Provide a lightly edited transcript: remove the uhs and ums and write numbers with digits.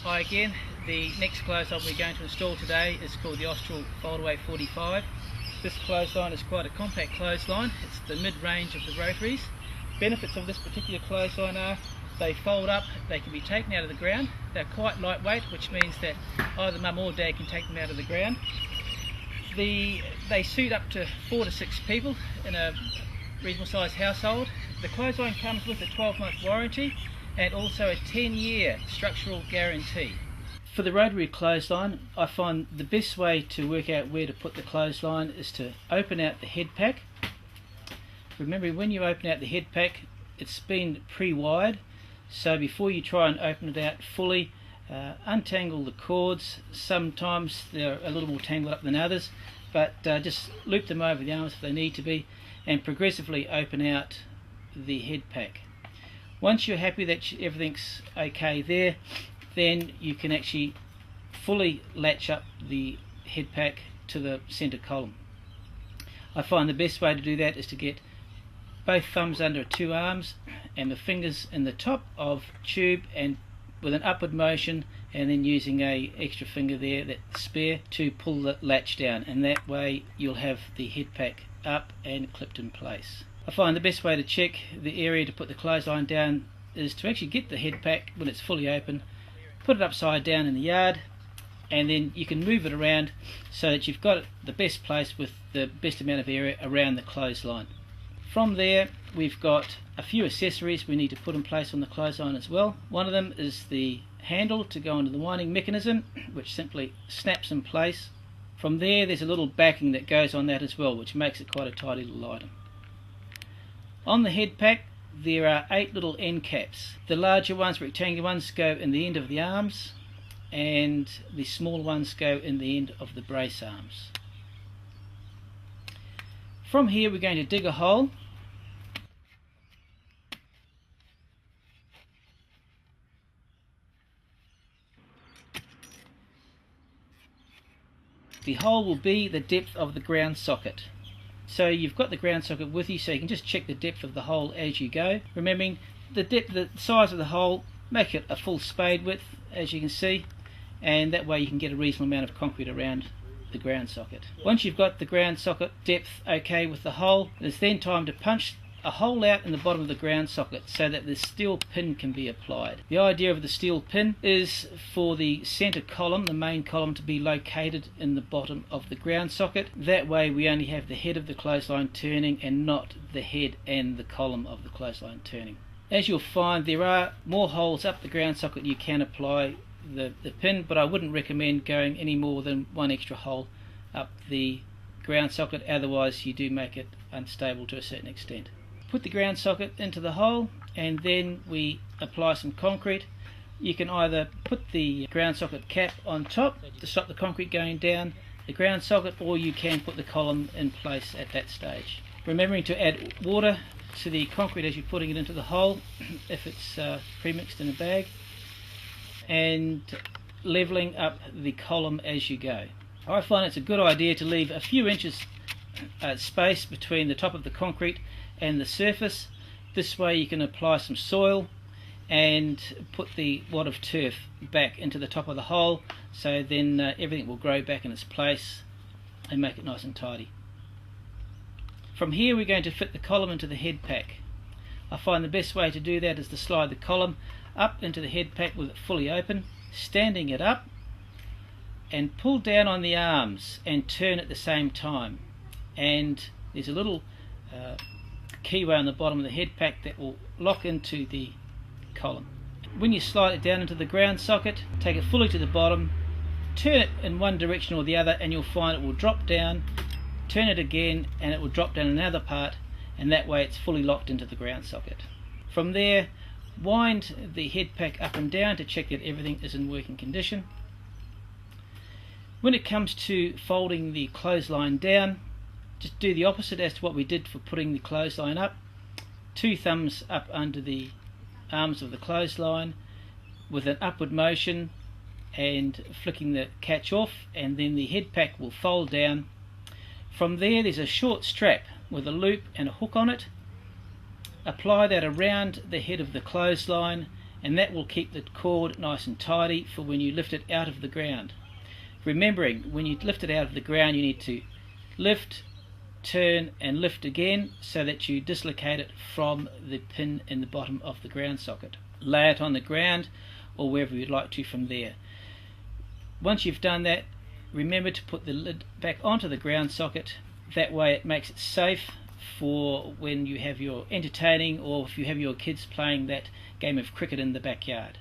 Hi again. The next clothesline we're going to install today is called the Austral Foldaway 45. This clothesline is quite a compact clothesline. It's the mid-range of the Rotaries. Benefits of this particular clothesline are they fold up, they can be taken out of the ground. They're quite lightweight, which means that either mum or dad can take them out of the ground. They suit up to 4 to 6 people in a reasonable sized household. The clothesline comes with a 12-month warranty and also a 10-year structural guarantee. For the rotary clothesline, I find the best way to work out where to put the clothesline is to open out the head pack. Remember, when you open out the head pack, it's been pre-wired, so before you try and open it out fully, untangle the cords. Sometimes they're a little more tangled up than others, but just loop them over the arms if they need to be, and progressively open out the head pack. Once you're happy that everything's okay there, then you can actually fully latch up the head pack to the center column. I find the best way to do that is to get both thumbs under 2 arms and the fingers in the top of tube, and with an upward motion, and then using a extra finger there, that spare, to pull the latch down, and that way you'll have the head pack up and clipped in place. I find the best way to check the area to put the clothesline down is to actually get the head pack when it's fully open, put it upside down in the yard, and then you can move it around so that you've got it the best place with the best amount of area around the clothesline. From there, we've got a few accessories we need to put in place on the clothesline as well. One of them is the handle to go into the winding mechanism, which simply snaps in place. From there, there's a little backing that goes on that as well, which makes it quite a tidy little item. On the head pack, there are 8 little end caps. The larger ones, rectangular ones, go in the end of the arms, and the smaller ones go in the end of the brace arms. From here, we're going to dig a hole. The hole will be the depth of the ground socket. So you've got the ground socket with you, so you can just check the depth of the hole as you go. Remembering the size of the hole, make it a full spade width, as you can see, and that way you can get a reasonable amount of concrete around the ground socket. Once you've got the ground socket depth okay with the hole, it's then time to punch a hole out in the bottom of the ground socket so that the steel pin can be applied. The idea of the steel pin is for the center column, the main column, to be located in the bottom of the ground socket. That way we only have the head of the clothesline turning and not the head and the column of the clothesline turning. As you'll find, there are more holes up the ground socket you can apply the pin, but I wouldn't recommend going any more than 1 extra hole up the ground socket, otherwise you do make it unstable to a certain extent. Put the ground socket into the hole, and then we apply some concrete. You can either put the ground socket cap on top to stop the concrete going down the ground socket, or you can put the column in place at that stage. Remembering to add water to the concrete as you're putting it into the hole if it's pre-mixed in a bag, and leveling up the column as you go. I find it's a good idea to leave a few inches space between the top of the concrete and the surface. This way you can apply some soil and put the wad of turf back into the top of the hole, so then everything will grow back in its place and make it nice and tidy. From here we're going to fit the column into the head pack. I find the best way to do that is to slide the column up into the head pack with it fully open, standing it up, and pull down on the arms and turn at the same time. And there's a little keyway on the bottom of the head pack that will lock into the column. When you slide it down into the ground socket, take it fully to the bottom, turn it in one direction or the other, and you'll find it will drop down. Turn it again and it will drop down another part, and that way it's fully locked into the ground socket. From there, wind the head pack up and down to check that everything is in working condition. When it comes to folding the clothesline down, just do the opposite as to what we did for putting the clothesline up. 2 thumbs up under the arms of the clothesline with an upward motion and flicking the catch off, and then the head pack will fold down. From there, there's a short strap with a loop and a hook on it. Apply that around the head of the clothesline and that will keep the cord nice and tidy for when you lift it out of the ground. Remembering, when you lift it out of the ground, you need to lift, turn and lift again so that you dislocate it from the pin in the bottom of the ground socket. Lay it on the ground or wherever you'd like to from there. Once you've done that, remember to put the lid back onto the ground socket. That way it makes it safe for when you have your entertaining, or if you have your kids playing that game of cricket in the backyard.